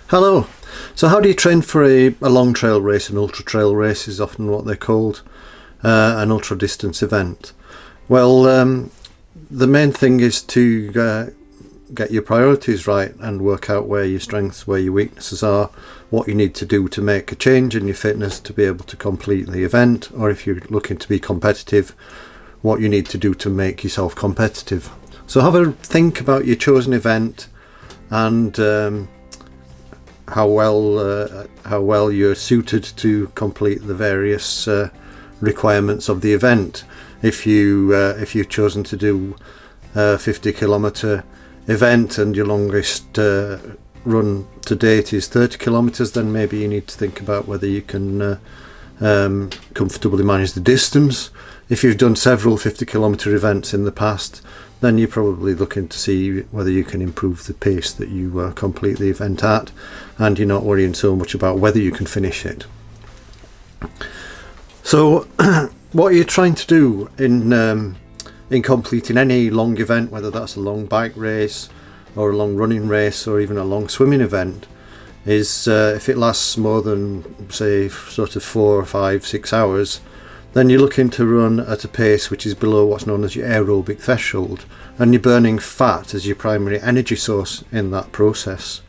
Hello. So how do you train for a long trail race? An ultra trail race is often what they're called, an ultra distance event. Well, the main thing is to get your priorities right and work out where your strengths, where your weaknesses are, what you need to do to make a change in your fitness to be able to complete the event, or if you're looking to be competitive, what you need to do to make yourself competitive. So have a think about your chosen event and how well you're suited to complete the various requirements of the event. If you've chosen to do a 50-kilometer event and your longest run to date is 30 kilometers, then maybe you need to think about whether you can comfortably manage the distance. If you've done several 50-kilometer events in the past, then you're probably looking to see whether you can improve the pace that you complete the event at, and you're not worrying so much about whether you can finish it. So what you're trying to do in completing any long event, whether that's a long bike race or a long running race or even a long swimming event, is if it lasts more than, say, sort of 4 or 5, 6 hours, then you're looking to run at a pace which is below what's known as your aerobic threshold, and you're burning fat as your primary energy source in that process.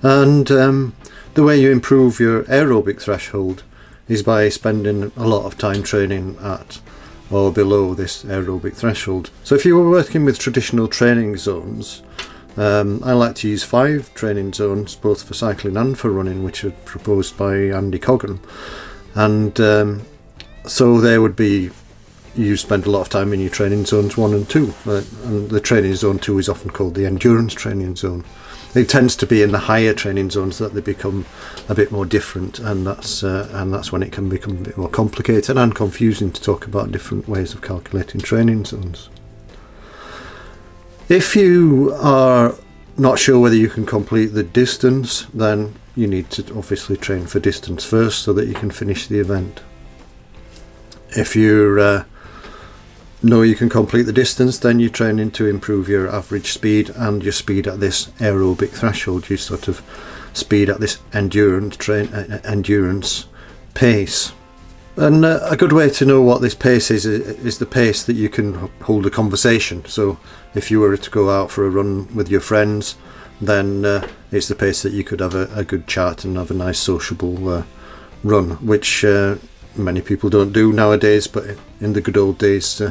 And the way you improve your aerobic threshold is by spending a lot of time training at or below this aerobic threshold. So if you were working with traditional training zones, I like to use 5 training zones, both for cycling and for running, which are proposed by Andy Coggan. And so there would be, you spend a lot of time in your training zones 1 and 2, and the training zone 2 is often called the endurance training zone. It tends to be in the higher training zones that they become a bit more different, and that's when it can become a bit more complicated and confusing to talk about different ways of calculating training zones. If you are not sure whether you can complete the distance, then you need to obviously train for distance first so that you can finish the event. If you know you can complete the distance, then you're training to improve your average speed and your speed at this aerobic threshold. You sort of speed at this endurance pace. And a good way to know what this pace is the pace that you can hold a conversation. So if you were to go out for a run with your friends, then it's the pace that you could have a good chat and have a nice sociable run, which many people don't do nowadays, but in the good old days,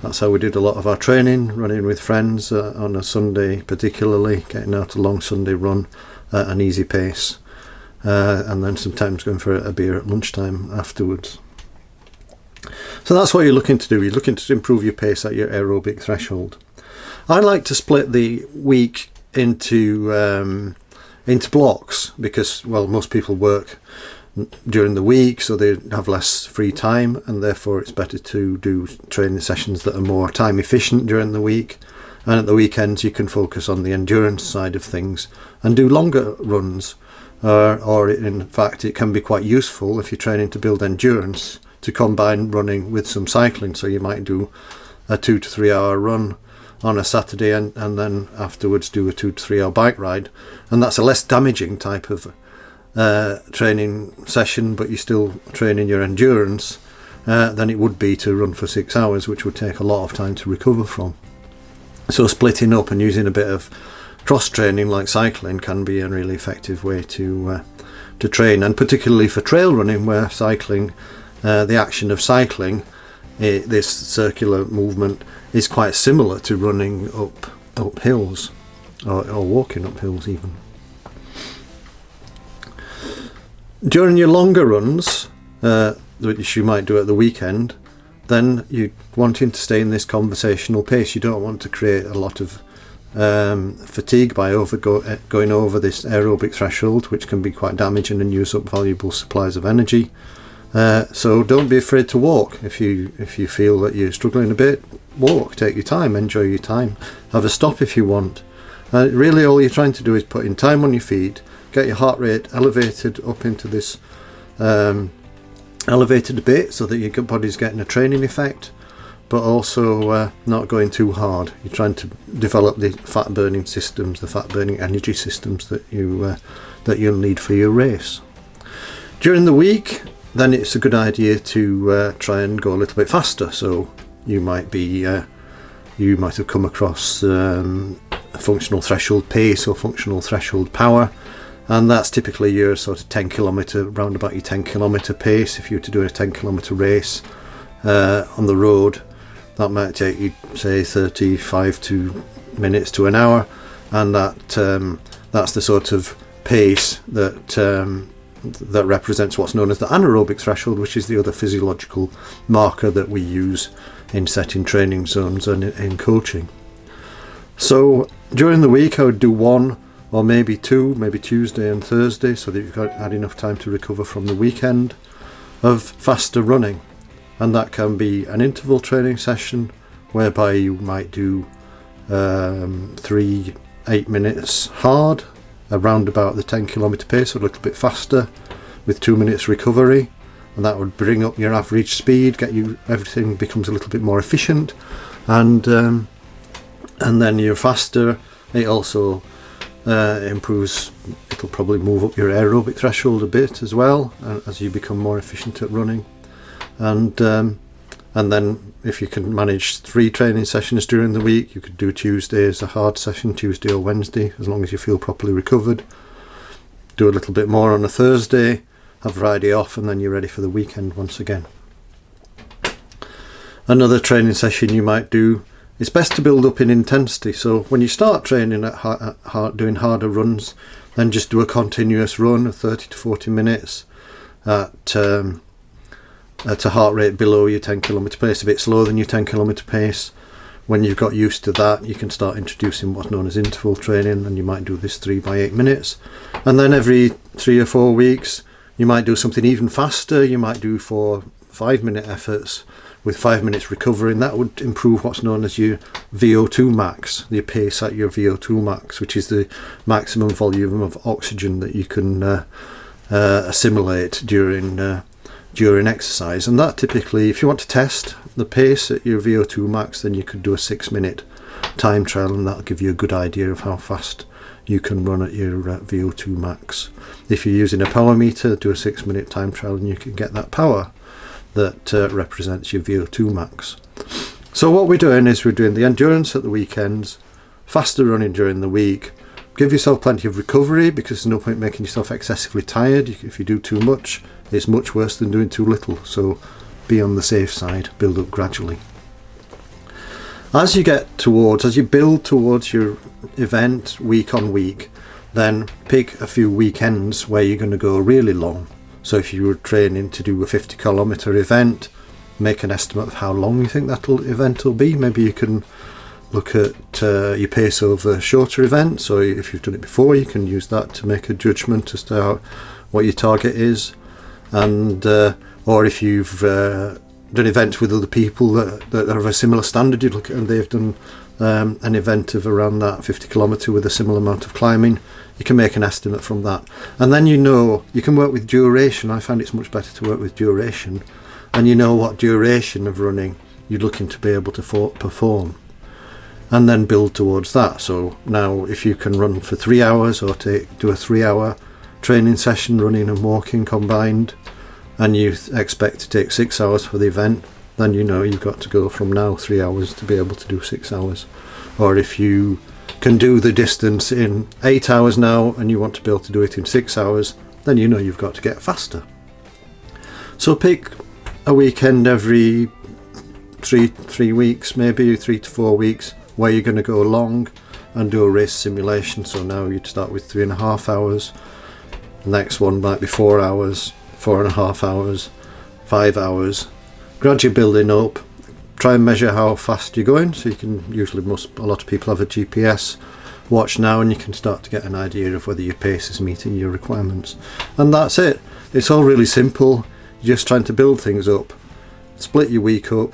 that's how we did a lot of our training, running with friends on a Sunday particularly, getting out a long Sunday run at an easy pace, and then sometimes going for a beer at lunchtime afterwards. So that's what you're looking to do. You're looking to improve your pace at your aerobic threshold. I like to split the week into blocks because, well, most people work during the week, so they have less free time, and therefore it's better to do training sessions that are more time efficient during the week, and at the weekends you can focus on the endurance side of things and do longer runs, or in fact it can be quite useful if you're training to build endurance to combine running with some cycling. So you might do a 2 to 3 hour run on a Saturday and then afterwards do a 2 to 3 hour bike ride, and that's a less damaging type of training session, but you're still training your endurance than it would be to run for 6 hours, which would take a lot of time to recover from. So splitting up and using a bit of cross training like cycling can be a really effective way to train, and particularly for trail running, where cycling, the action of cycling, this circular movement, is quite similar to running up hills or walking up hills even. During your longer runs, which you might do at the weekend, then you're wanting to stay in this conversational pace. You don't want to create a lot of fatigue by going over this aerobic threshold, which can be quite damaging and use up valuable supplies of energy. So don't be afraid to walk. If you feel that you're struggling a bit, walk, take your time, enjoy your time, have a stop if you want. Really all you're trying to do is put in time on your feet, get your heart rate elevated up into this elevated bit so that your body's getting a training effect, but also not going too hard. You're trying to develop the fat burning systems, the fat burning energy systems that you'll need for your race. During the week, then it's a good idea to try and go a little bit faster. So you might have come across a functional threshold pace or functional threshold power, and that's typically your sort of 10 kilometre, round about your 10 kilometre pace. If you were to do a 10 kilometre race on the road, that might take you, say, 35 minutes to an hour, and that's the sort of pace that represents what's known as the anaerobic threshold, which is the other physiological marker that we use in setting training zones and in coaching. So during the week I would do one or maybe two, maybe Tuesday and Thursday, so that you've had enough time to recover from the weekend, of faster running. And that can be an interval training session whereby you might do 3 8 minutes hard, around about the 10 kilometre pace, or a little bit faster, with 2 minutes recovery, and that would bring up your average speed, everything becomes a little bit more efficient, and then you're faster. It also improves, it'll probably move up your aerobic threshold a bit as well, as you become more efficient at running. And then if you can manage 3 training sessions during the week, you could do Tuesday as a hard session, Tuesday or Wednesday, as long as you feel properly recovered. Do a little bit more on a Thursday, have Friday off, and then you're ready for the weekend once again. Another training session you might do, it's best to build up in intensity. So when you start training doing harder runs, then just do a continuous run of 30 to 40 minutes at a heart rate below your 10 kilometre pace, a bit slower than your 10 kilometre pace. When you've got used to that, you can start introducing what's known as interval training, and you might do this 3 by 8 minutes. And then every 3 or 4 weeks, you might do something even faster. You might do 4 5-minute efforts with 5 minutes recovery, and that would improve what's known as your VO2 max, the pace at your VO2 max, which is the maximum volume of oxygen that you can assimilate during exercise. And that typically, if you want to test the pace at your VO2 max, then you could do a 6-minute time trial, and that'll give you a good idea of how fast you can run at your VO2 max. If you're using a power meter, do a 6-minute time trial and you can get that power that represents your VO2 max. So what we're doing is we're doing the endurance at the weekends, faster running during the week. Give yourself plenty of recovery, because there's no point making yourself excessively tired. If you do too much, it's much worse than doing too little. So be on the safe side, build up gradually. As you build towards your event week on week, then pick a few weekends where you're going to go really long. So if you were training to do a 50 kilometre event, make an estimate of how long you think that event will be. Maybe you can look at your pace over shorter events, or if you've done it before, you can use that to make a judgment as to what your target is. And or if you've done events with other people that are of a similar standard, you look at, and they've done an event of around that 50 kilometre with a similar amount of climbing, you can make an estimate from that. And then you can work with duration. I find it's much better to work with duration, and you know what duration of running you're looking to be able to perform, and then build towards that. So now if you can run for 3 hours, or do a 3-hour training session, running and walking combined, and you expect to take 6 hours for the event, then you know you've got to go from now 3 hours to be able to do 6 hours. Or if you can do the distance in 8 hours now and you want to be able to do it in 6 hours, then you know you've got to get faster. So pick a weekend every three weeks, maybe 3 to 4 weeks, where you're going to go long and do a race simulation. So now you'd start with 3.5 hours, the next one might be 4 hours, 4.5 hours, 5 hours, gradually building up. Try and measure how fast you're going, so you can a lot of people have a GPS watch now, and you can start to get an idea of whether your pace is meeting your requirements. And that's it. It's all really simple. You're just trying to build things up. Split your week up,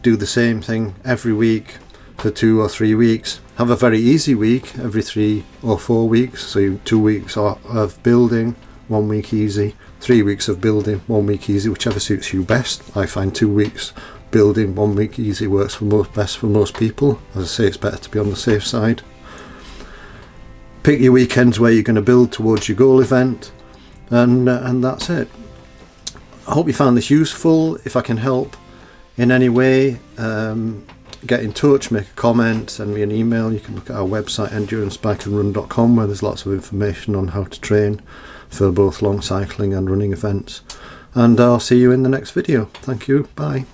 do the same thing every week for 2 or 3 weeks. Have a very easy week every 3 or 4 weeks, so 2 weeks of building, 1 week easy, 3 weeks of building, 1 week easy, whichever suits you best. I find 2 weeks building 1 week easy works best for most people. As I say, it's better to be on the safe side. Pick your weekends where you're going to build towards your goal event, and that's it. I hope you found this useful. If I can help in any way, get in touch, make a comment, send me an email. You can look at our website, endurancebikerunrun.com, where there's lots of information on how to train for both long cycling and running events. And I'll see you in the next video. Thank you. Bye.